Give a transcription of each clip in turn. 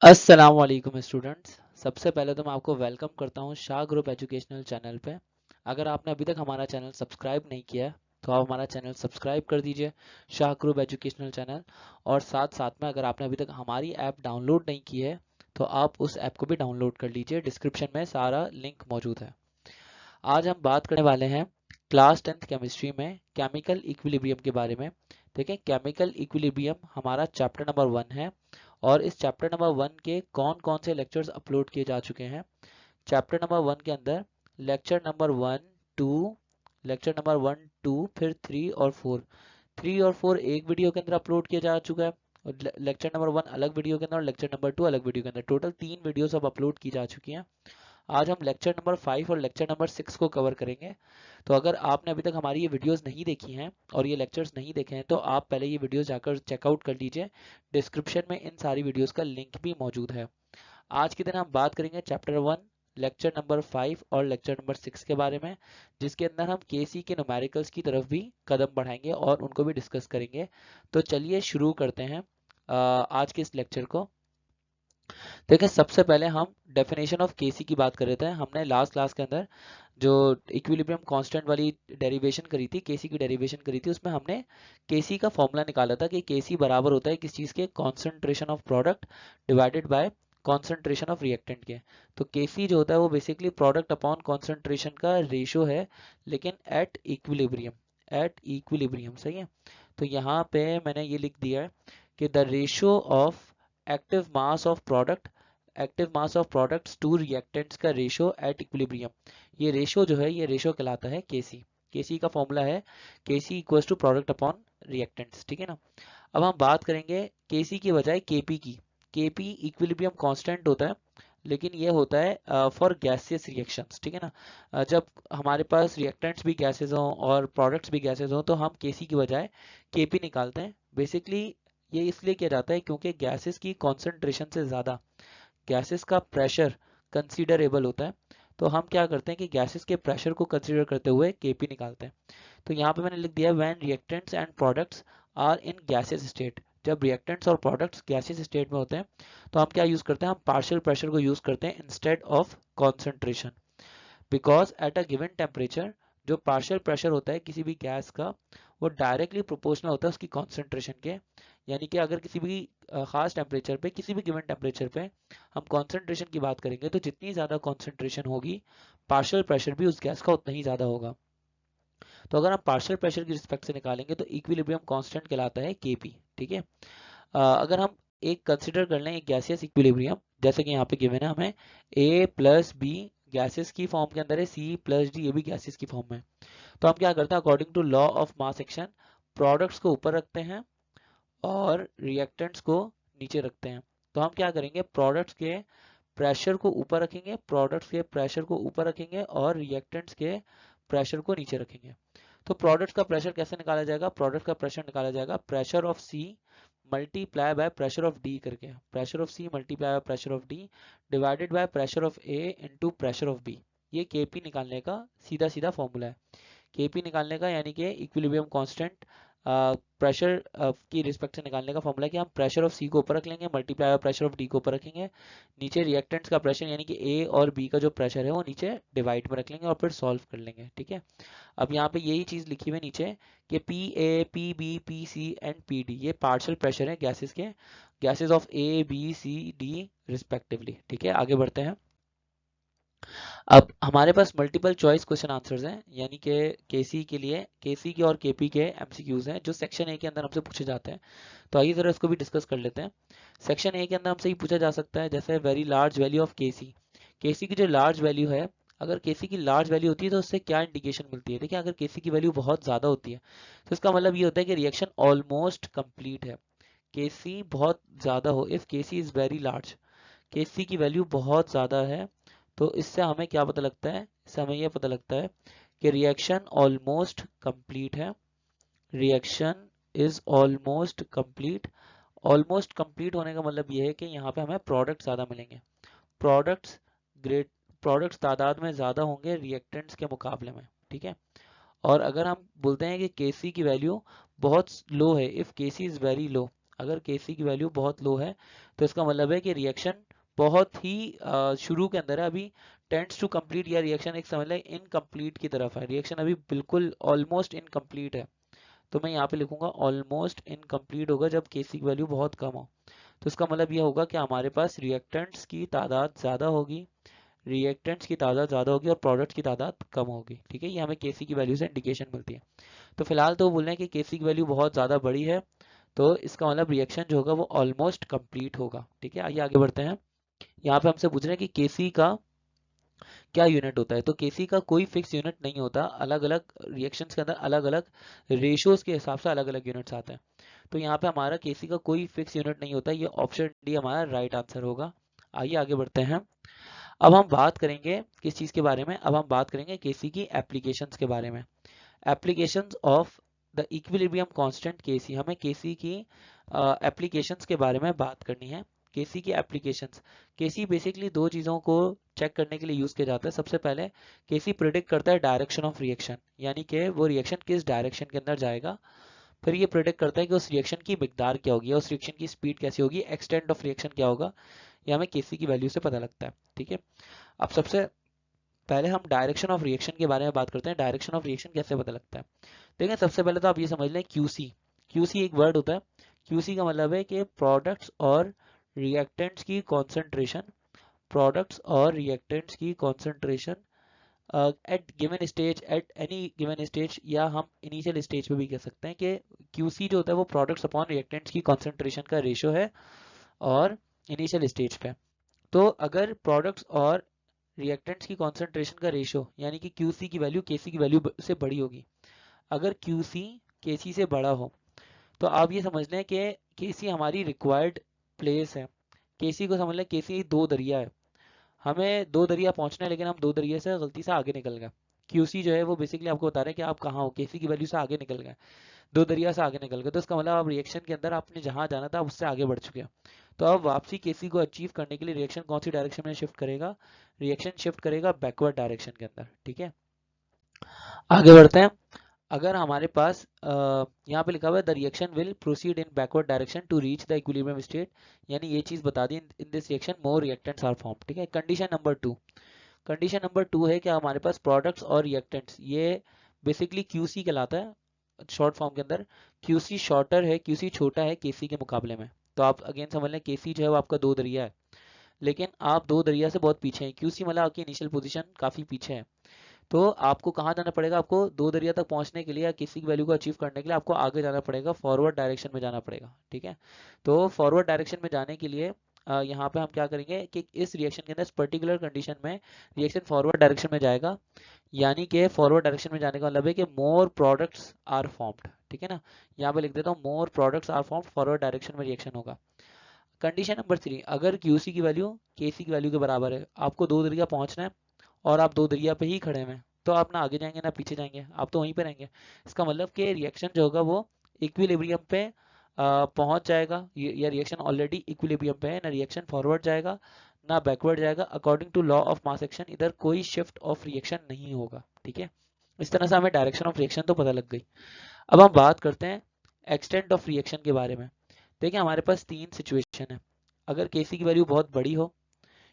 अस्सलाम वालेकुम स्टूडेंट्स। सबसे पहले तो मैं आपको वेलकम करता हूँ शाह ग्रुप एजुकेशनल चैनल पे। अगर आपने अभी तक हमारा चैनल सब्सक्राइब नहीं किया है तो आप हमारा चैनल सब्सक्राइब कर दीजिए, शाह ग्रुप एजुकेशनल चैनल। और साथ साथ में अगर आपने अभी तक हमारी ऐप डाउनलोड नहीं की है तो आप उस ऐप को भी डाउनलोड कर लीजिए, डिस्क्रिप्शन में सारा लिंक मौजूद है। आज हम बात करने वाले हैं क्लास 10th केमिस्ट्री में केमिकल इक्विलिब्रियम के बारे में। देखें, केमिकल इक्विलिब्रियम हमारा चैप्टर नंबर 1 है और इस चैप्टर नंबर 1 के कौन कौन से लेक्चर्स अपलोड किए जा चुके हैं। चैप्टर नंबर 1 के अंदर लेक्चर नंबर 1, 2, लेक्चर नंबर 1, 2, फिर 3 और 4। 3 और 4 एक वीडियो के अंदर अपलोड किया जा चुका है और लेक्चर नंबर 1 अलग वीडियो के अंदर और लेक्चर नंबर 2 अलग वीडियो के अंदर। टोटल 3 वीडियोस अब अपलोड की जा चुकी हैं। आज हम लेक्चर नंबर 5 और लेक्चर नंबर 6 को कवर करेंगे। तो अगर आपने अभी तक हमारी ये वीडियोस नहीं देखी हैं और ये लेक्चर्स नहीं देखे हैं तो आप पहले ये वीडियोस जाकर चेकआउट कर लीजिए। डिस्क्रिप्शन में इन सारी वीडियोस का लिंक भी मौजूद है। आज के दिन हम बात करेंगे चैप्टर 1, लेक्चर नंबर 5 और लेक्चर नंबर 6 के बारे में, जिसके अंदर हम केसी के न्यूमेरिकल्स की तरफ भी कदम बढ़ाएंगे और उनको भी डिस्कस करेंगे। तो चलिए शुरू करते हैं आज के इस लेक्चर को। देखिए, सबसे पहले हम डेफिनेशन ऑफ केसी की बात कर रहे थे। हमने लास्ट क्लास के अंदर जो इक्विलिब्रियम कांस्टेंट वाली डेरिवेशन करी थी, केसी की डेरिवेशन करी थी, उसमें हमने केसी का फॉर्मूला निकाला था कि केसी बराबर होता है किस चीज़ के, concentration of product divided by concentration of reactant के। तो केसी जो होता है वो बेसिकली प्रोडक्ट अपॉन कॉन्सेंट्रेशन का रेशियो है, लेकिन एट इक्विलिब्रियम, एट इक्विलिब्रियम, सही है। तो यहाँ पे मैंने ये लिख दिया है कि the ratio of active mass of product, active mass of products to reactants का रेशियो एट इक्विलिब्रियम, ये रेशियो जो है ये रेशियो कहलाता है केसी। केसी का फॉर्मूला है KC equals to product upon reactants, ठीक है ना। अब हम बात करेंगे केसी की बजाय केपी की। केपी इक्विलिब्रियम कांस्टेंट होता है, लेकिन ये होता है फॉर गैसियस रिएक्शंस, ठीक है ना। जब हमारे पास रिएक्टेंट्स भी गैसेज हों और प्रोडक्ट्स भी गैसेज हों तो हम केसी की बजाय केपी निकालते हैं। बेसिकली ये इसलिए किया जाता है क्योंकि गैसेस की कॉन्सेंट्रेशन से ज़्यादा गैसेस का प्रेशर कंसीडरेबल होता है। तो हम क्या करते हैं कि गैसेस के प्रेशर को कंसीडर करते हुए केपी निकालते हैं। तो यहाँ पे मैंने लिख दिया when reactants and products are in gaseous state. जब रिएक्टेंट्स और प्रोडक्ट्स गैसियस स्टेट में होते हैं तो हम क्या यूज़ करते हैं, हम पार्शियल प्रेशर को यूज़ करते हैं instead of concentration. Because at a given temperature, जो पार्शियल प्रेशर होता है किसी भी गैस का वो डायरेक्टली प्रोपोर्शनल होता है उसकी कॉन्सेंट्रेशन के। यानी कि अगर किसी भी खास टेम्परेचर पे, किसी भी गिवन टेम्परेचर पे हम कॉन्सेंट्रेशन की बात करेंगे तो जितनी ज़्यादा कॉन्सेंट्रेशन होगी पार्शियल प्रेशर भी उस गैस का उतना ही ज़्यादा होगा। तो अगर हम पार्शियल प्रेशर की रिस्पेक्ट से निकालेंगे तो इक्विलिब्रियम कांस्टेंट कहलाता है केपी, ठीक है। अगर हम एक कंसिडर कर लें एक गैसियस इक्विलिब्रियम, जैसे कि यहाँ पे गिवन है हमें ए प्लस बी गैसेस की फॉर्म के अंदर है, सी प्लस डी ये भी गैसेस की फॉर्म में। तो हम क्या करते हैं, according to law of mass action products को ऊपर रखते हैं और रिएक्टेंट्स को नीचे रखते हैं। तो हम क्या करेंगे, प्रोडक्ट्स के प्रेशर को ऊपर रखेंगे, प्रोडक्ट्स के प्रेशर को ऊपर रखेंगे और रिएक्टेंट्स के प्रेशर को नीचे रखेंगे। तो प्रोडक्ट्स का प्रेशर कैसे निकाला जाएगा, प्रोडक्ट का प्रेशर निकाला जाएगा pressure of C multiply by pressure of D करके, pressure of C multiply by pressure of D divided by pressure of A into pressure of B. ये केपी निकालने का सीधा सीधा फॉर्मूला है। केपी निकालने का यानी कि इक्विलिब्रियम कांस्टेंट प्रेशर की रिस्पेक्ट से निकालने का फॉर्मूला है कि हम प्रेशर ऑफ सी को ऊपर रख लेंगे मल्टीप्लाई प्रेशर ऑफ डी को ऊपर रखेंगे, नीचे रिएक्टेंट्स का प्रेशर यानी कि ए और बी का जो प्रेशर है वो नीचे डिवाइड में रख लेंगे और फिर सॉल्व कर लेंगे, ठीक है। अब यहाँ पे यही चीज़ लिखी हुई है नीचे कि P A, P B, P C and P D ये पार्शियल प्रेशर है गैसेस के, gases of A B C D respectively, ठीक है। आगे बढ़ते हैं। अब हमारे पास मल्टीपल चॉइस क्वेश्चन आंसर्स हैं, यानी कि केसी के लिए, केसी के और केपी के एमसीक्यूज हैं जो सेक्शन ए के अंदर हमसे पूछे जाते हैं। तो आइए जरा इसको भी डिस्कस कर लेते हैं। सेक्शन ए के अंदर हमसे ये पूछा जा सकता है जैसे very large value of KC. केसी की जो लार्ज वैल्यू है, अगर केसी की लार्ज वैल्यू होती है तो उससे क्या इंडिकेशन मिलती है। देखिए, अगर केसी की वैल्यू बहुत ज़्यादा होती है तो इसका मतलब ये होता है कि रिएक्शन ऑलमोस्ट कंप्लीट है। केसी बहुत ज़्यादा हो, if KC is very large, KC की वैल्यू बहुत ज़्यादा है, तो इससे हमें क्या पता लगता है, इससे हमें यह पता लगता है कि रिएक्शन ऑलमोस्ट कंप्लीट है। Reaction is almost complete. Almost complete होने का मतलब यह है कि यहाँ पे हमें प्रोडक्ट ज़्यादा मिलेंगे, प्रोडक्ट्स ग्रेट, प्रोडक्ट्स तादाद में ज़्यादा होंगे रिएक्टेंट्स के मुकाबले में, ठीक है। और अगर हम बोलते हैं कि केसी की वैल्यू बहुत लो है, if KC is very low, अगर Kc की वैल्यू बहुत लो है तो इसका मतलब है कि रिएक्शन बहुत ही शुरू के अंदर है, अभी टेंड्स टू कंप्लीट, या रिएक्शन एक समझ लें इनकम्प्लीट की तरफ है, रिएक्शन अभी बिल्कुल ऑलमोस्ट इनकम्प्लीट है। तो मैं यहाँ पे लिखूंगा ऑलमोस्ट इनकम्प्लीट होगा जब Kc की वैल्यू बहुत कम हो। तो इसका मतलब ये होगा कि हमारे पास रिएक्टेंट्स की तादाद ज़्यादा होगी, और प्रोडक्ट्स की तादाद कम होगी। ठीक है, ये हमें Kc की वैल्यू से इंडिकेशन मिलती है। तो फिलहाल तो बोल रहे हैं कि Kc की वैल्यू बहुत ज़्यादा बड़ी है, तो इसका मतलब रिएक्शन जो होगा वो ऑलमोस्ट कंप्लीट होगा। ठीक है, आइए आगे बढ़ते हैं। यहाँ पे हमसे पूछ रहे हैं कि Kc का क्या यूनिट होता है। तो Kc का कोई फिक्स यूनिट नहीं होता, अलग अलग रिएक्शंस के अंदर अलग अलग रेशियोज के हिसाब से अलग अलग यूनिट्स आते हैं। तो यहाँ पे हमारा Kc का कोई फिक्स यूनिट नहीं होता, ये ऑप्शन डी हमारा राइट आंसर होगा। आइए आगे बढ़ते हैं। अब हम बात करेंगे किस चीज़ के बारे में, अब हम बात करेंगे Kc की एप्लीकेशंस के बारे में। Applications of the equilibrium constant Kc, हमें Kc की एप्लीकेशंस के बारे में बात करनी है। Kc की एप्लीकेशंस, Kc बेसिकली दो चीज़ों को चेक करने के लिए यूज़ किया जाता है। सबसे पहले Kc प्रिडिक्ट करता है डायरेक्शन ऑफ रिएक्शन, यानी कि वो रिएक्शन किस डायरेक्शन के अंदर जाएगा। फिर ये प्रिडिक्ट करता है कि उस रिएक्शन की मिकदार क्या होगी, उस रिएक्शन की स्पीड कैसी होगी, एक्सटेंट ऑफ रिएक्शन क्या होगा, ये हमें Kc की वैल्यू से पता लगता है। ठीक है, अब सबसे पहले हम डायरेक्शन ऑफ रिएक्शन के बारे में बात करते हैं। डायरेक्शन ऑफ रिएक्शन कैसे पता लगता है, देखिए सबसे पहले तो आप ये समझ लें QC। QC एक वर्ड होता है। QC का मतलब है कि प्रोडक्ट्स और रिएक्टेंट्स की कॉन्सेंट्रेशन, प्रोडक्ट्स और रिएक्टेंट्स की concentration eight given stage, at any given stage, या हम इनिशियल स्टेज पे भी कह सकते हैं कि QC जो होता है वो प्रोडक्ट्स अपॉन रिएक्टेंट्स की कॉन्सेंट्रेशन का रेशियो है और इनिशियल स्टेज पे। तो अगर प्रोडक्ट्स और रिएक्टेंट्स की कॉन्सेंट्रेशन का रेशियो यानी कि QC की वैल्यू Kc की वैल्यू से बड़ी होगी, अगर QC Kc से बड़ा हो तो आप ये समझ लें कि Kc हमारी रिक्वायर्ड प्लेस है। Kc को समझ लें Kc दो दरिया है, हमें दो दरिया पहुंचना है लेकिन हम दो दरिया से गलती से आगे निकल गए। QC जो है वो बेसिकली आपको बता रहे हैं कि आप कहाँ हो, Kc की वैल्यू से आगे निकल गए, दो दरिया से आगे निकल गए। तो इसका मतलब आप रिएक्शन के अंदर आपने जहाँ जाना था उससे आगे बढ़ चुके हैं। तो अब वापसी Kc को अचीव करने के लिए रिएक्शन कौन सी डायरेक्शन में शिफ्ट करेगा, रिएक्शन शिफ्ट करेगा बैकवर्ड डायरेक्शन के अंदर। ठीक है, आगे बढ़ते हैं। अगर हमारे पास यहाँ पे लिखा हुआ है the reaction will proceed in backward direction to reach the equilibrium state, यानी ये चीज बता दी, in this reaction more reactants are form. ठीक है, condition number two, condition number two है कि हमारे पास प्रोडक्ट्स और रिएक्टेंट्स, ये बेसिकली QC कहलाता है शॉर्ट फॉर्म के अंदर। QC शॉर्टर है, QC छोटा है Kc के मुकाबले में। तो आप अगेन समझ लें Kc जो है वो आपका दो दरिया है, लेकिन आप दो दरिया से बहुत पीछे हैं। QC मतलब आपकी इनिशियल पोजीशन काफी पीछे है। तो आपको कहाँ जाना पड़ेगा, आपको दो दरिया तक पहुंचने के लिए या किसी की वैल्यू को अचीव करने के लिए आपको आगे जाना पड़ेगा, फॉरवर्ड डायरेक्शन में जाना पड़ेगा। ठीक है, तो फॉरवर्ड डायरेक्शन में जाने के लिए यहाँ पे हम क्या करेंगे कि इस रिएक्शन के अंदर इस पर्टिकुलर कंडीशन में रिएक्शन फॉरवर्ड डायरेक्शन में जाएगा, यानी कि फॉरवर्ड डायरेक्शन में जाने का मतलब है कि मोर प्रोडक्ट्स आर फॉर्म्ड। ठीक है ना, यहाँ पे लिख देता हूँ more products are formed, forward direction में रिएक्शन होगा। कंडीशन नंबर थ्री, अगर QC की वैल्यू KC की वैल्यू के बराबर है, आपको दो दरिया पहुंचना है और आप दो दरिया पे ही खड़े हैं, तो आप ना आगे जाएंगे ना पीछे जाएंगे, आप तो वहीं पे रहेंगे। इसका मतलब कि रिएक्शन जो होगा वो इक्विलिब्रियम पे पहुंच जाएगा, या रिएक्शन ऑलरेडी इक्विलिब्रियम पे है, ना रिएक्शन फॉरवर्ड जाएगा ना बैकवर्ड जाएगा। According to law of mass action इधर कोई शिफ्ट ऑफ रिएक्शन नहीं होगा। ठीक है, इस तरह से हमें डायरेक्शन ऑफ रिएक्शन तो पता लग गई। अब हम बात करते हैं एक्सटेंट ऑफ रिएक्शन के बारे में। देखिए हमारे पास तीन सिचुएशन है, अगर Kc की वैल्यू बहुत बड़ी हो,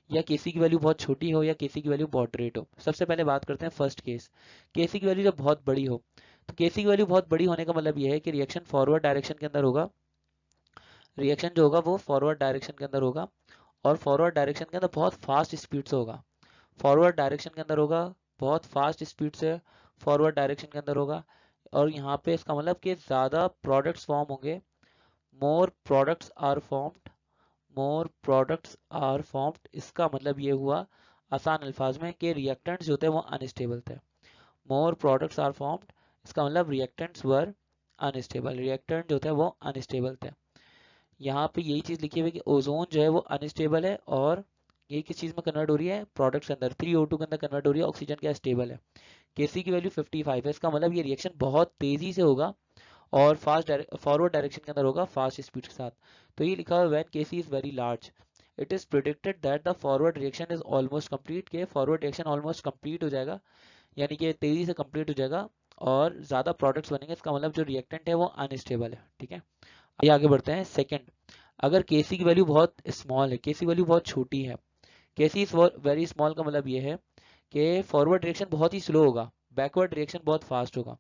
या Kc की वैल्यू बहुत छोटी हो, या Kc की वैल्यू मॉडरेट हो। सबसे पहले बात करते हैं फर्स्ट केस, Kc की वैल्यू जब बहुत बड़ी हो, तो Kc की वैल्यू बहुत बड़ी होने का मतलब यह है कि रिएक्शन फॉरवर्ड डायरेक्शन के अंदर होगा, रिएक्शन जो होगा वो फॉरवर्ड डायरेक्शन के अंदर होगा, और फॉरवर्ड डायरेक्शन के अंदर बहुत फास्ट स्पीड से होगा, फॉरवर्ड डायरेक्शन के अंदर होगा बहुत फास्ट स्पीड से, फॉरवर्ड डायरेक्शन के अंदर होगा। और यहाँ पे इसका मतलब कि ज़्यादा प्रोडक्ट्स फॉर्म होंगे, more products are formed, more products are formed. इसका मतलब ये हुआ आसान अल्फाज में कि रिएक्टेंट्स जो थे वो अनस्टेबल थे। मोर प्रोडक्ट्स आर फॉर्म्ड, इसका मतलब रिएक्टेंट्स वर अनस्टेबल, रिएक्टेंट जो थे वो अनस्टेबल थे। यहाँ पे यही चीज़ लिखी हुई है कि ओजोन जो है वो अनस्टेबल है, और ये किस चीज़ में कन्वर्ट हो रही है, प्रोडक्ट्स के अंदर, 3O2 के अंदर कन्वर्ट हो रही है, ऑक्सीजन क्या स्टेबल है। Kc की वैल्यू 55 है, इसका मतलब ये रिएक्शन बहुत तेजी से होगा और फास्ट फॉरवर्ड डायरेक्शन के अंदर होगा फास्ट स्पीड के साथ। तो ये लिखा हुआ है when Kc is very large it is predicted that the forward reaction is almost complete, के फॉरवर्ड रिएक्शन ऑलमोस्ट कंप्लीट हो जाएगा, यानी कि तेजी से कंप्लीट हो जाएगा और ज्यादा प्रोडक्ट्स बनेंगे। इसका मतलब जो रिएक्टेंट है वो अनस्टेबल है। ठीक है, आइए आगे बढ़ते हैं। सेकंड, अगर केसी की वैल्यू बहुत स्मॉल है, केसी वैल्यू बहुत छोटी है, केसी इज वेरी स्मॉल का मतलब ये है कि फॉरवर्ड रिएक्शन बहुत ही स्लो होगा, बैकवर्ड रिएक्शन बहुत फास्ट होगा।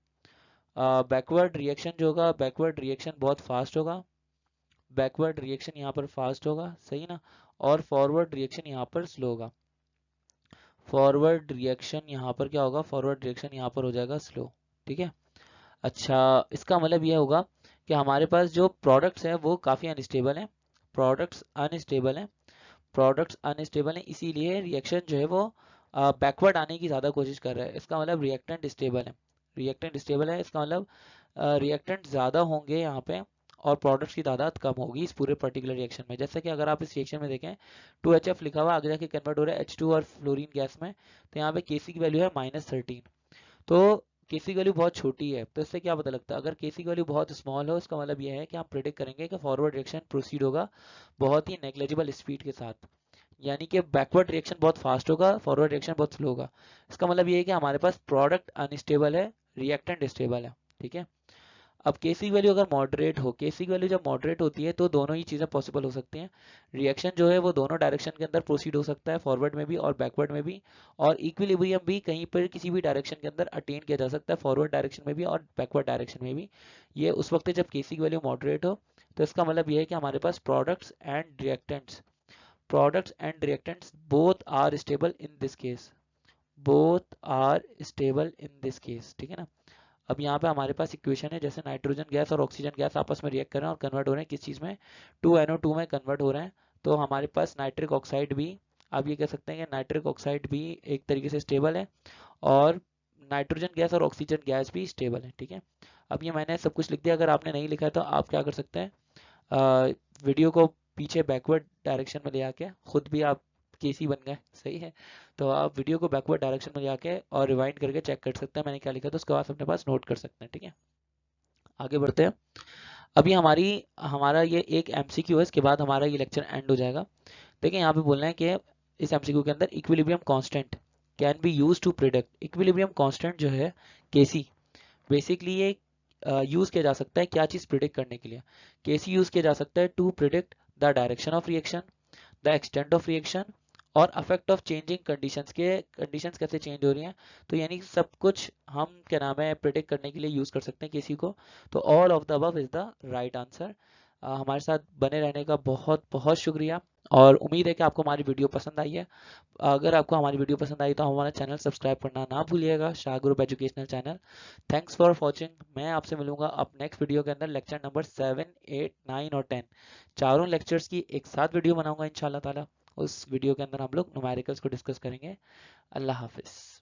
बैकवर्ड रिएक्शन जो होगा, बैकवर्ड रिएक्शन बहुत फास्ट होगा, बैकवर्ड रिएक्शन यहाँ पर फास्ट होगा, सही ना, और फॉरवर्ड रिएक्शन यहाँ पर स्लो होगा। फॉरवर्ड रिएक्शन यहाँ पर क्या होगा, फॉरवर्ड रिएक्शन यहाँ पर हो जाएगा स्लो, ठीक है। अच्छा, इसका मतलब यह होगा कि हमारे पास जो प्रोडक्ट्स हैं वो काफ़ी अनस्टेबल हैं, प्रोडक्ट्स अनस्टेबल हैं, प्रोडक्ट्स अनस्टेबल हैं, इसीलिए रिएक्शन जो है वो बैकवर्ड आने की ज़्यादा कोशिश कर रहा है। इसका मतलब रिएक्टेंट स्टेबल है, रिएक्टेंट स्टेबल है, इसका मतलब रिएक्टेंट ज़्यादा होंगे यहाँ पे और प्रोडक्ट्स की तादाद कम होगी इस पूरे पर्टिकुलर रिएक्शन में। जैसे कि अगर आप इस रिएक्शन में देखें 2HF लिखा हुआ आगे जाके कन्वर्ट हो रहा है H2 और फ्लोरीन गैस में, तो यहाँ पे Kc की वैल्यू है -13। तो केसी की वैल्यू बहुत छोटी है, तो इससे क्या पता लगता है, अगर केसी की वैल्यू बहुत स्मॉल हो इसका मतलब यह है कि आप प्रिडिक्ट करेंगे कि फॉरवर्ड रिएक्शन प्रोसीड होगा बहुत ही नेग्लेजिबल स्पीड के साथ, यानी कि बैकवर्ड रिएक्शन बहुत फास्ट होगा, फॉरवर्ड रिएक्शन बहुत स्लो होगा। इसका मतलब ये है कि हमारे पास प्रोडक्ट अनस्टेबल है, रिएक्टेंट स्टेबल है, ठीक है। अब केसी की वैल्यू अगर मॉडरेट हो, केसी की वैल्यू जब मॉडरेट होती है तो दोनों ही चीज़ें पॉसिबल हो सकती हैं, रिएक्शन जो है वो दोनों डायरेक्शन के अंदर प्रोसीड हो सकता है, फॉरवर्ड में भी और बैकवर्ड में भी, और इक्विलिब्रियम भी कहीं पर किसी भी डायरेक्शन के अंदर अटेन किया जा सकता है, फॉरवर्ड डायरेक्शन में भी और बैकवर्ड डायरेक्शन में भी। ये उस वक्त जब केसी की वैल्यू मॉडरेट हो, तो इसका मतलब ये है कि हमारे पास products and reactants both are stable in this case, both are stable in this case, ठीक है ना। अब यहाँ पे हमारे पास इक्वेशन है, जैसे नाइट्रोजन गैस और ऑक्सीजन गैस आपस में रिएक्ट कर रहे हैं और कन्वर्ट हो रहे हैं किस चीज़ में, 2NO2 में कन्वर्ट हो रहे हैं, तो हमारे पास नाइट्रिक ऑक्साइड भी, आप ये कह सकते हैं कि नाइट्रिक ऑक्साइड भी एक तरीके से स्टेबल है और नाइट्रोजन गैस और ऑक्सीजन गैस भी स्टेबल है, ठीक है। अब ये मैंने सब कुछ लिख दिया, अगर आपने नहीं लिखा है तो आप क्या कर सकते हैं, वीडियो को पीछे बैकवर्ड डायरेक्शन में ले आके खुद भी आप केसी बन गए, सही है। तो आप वीडियो को बैकवर्ड डायरेक्शन में ले आके और रिवाइंड करके चेक कर सकते हैं मैंने क्या लिखा था, उसके बाद अपने पास नोट कर सकते हैं, ठीक है। आगे बढ़ते हैं। अभी हमारा ये एक एमसीक्यू है, इसके बाद हमारा ये लेक्चर एंड हो जाएगा। देखिए यहाँ पे बोलना है कि इस एमसीक्यू के अंदर equilibrium constant can be use to predict, equilibrium constant जो है केसी, बेसिकली ये यूज किया जा सकता है क्या चीज प्रिडिक्ट करने के लिए, केसी यूज किया जा सकता है to predict the direction of reaction, the extent of reaction और अफेक्ट ऑफ चेंजिंग कंडीशंस, के कंडीशंस कैसे चेंज हो रही हैं, तो यानी सब कुछ हम क्या नाम है प्रिडिक्ट करने के लिए यूज कर सकते हैं किसी को। तो all of the above is the right answer. हमारे साथ बने रहने का बहुत बहुत शुक्रिया और उम्मीद है कि आपको हमारी वीडियो पसंद आई है। अगर आपको हमारी वीडियो पसंद आई तो हमारा चैनल सब्सक्राइब करना ना भूलिएगा, Shah group educational channel. Thanks for watching. मैं आपसे मिलूंगा अब नेक्स्ट वीडियो के अंदर लेक्चर नंबर 7, 8, 9 और 10, चारों लेक्चर्स की एक साथ वीडियो बनाऊंगा इंशाल्लाह ताला। उस वीडियो के अंदर हम लोग न्यूमेरिकल्स को डिस्कस करेंगे। अल्लाह हाफिज़।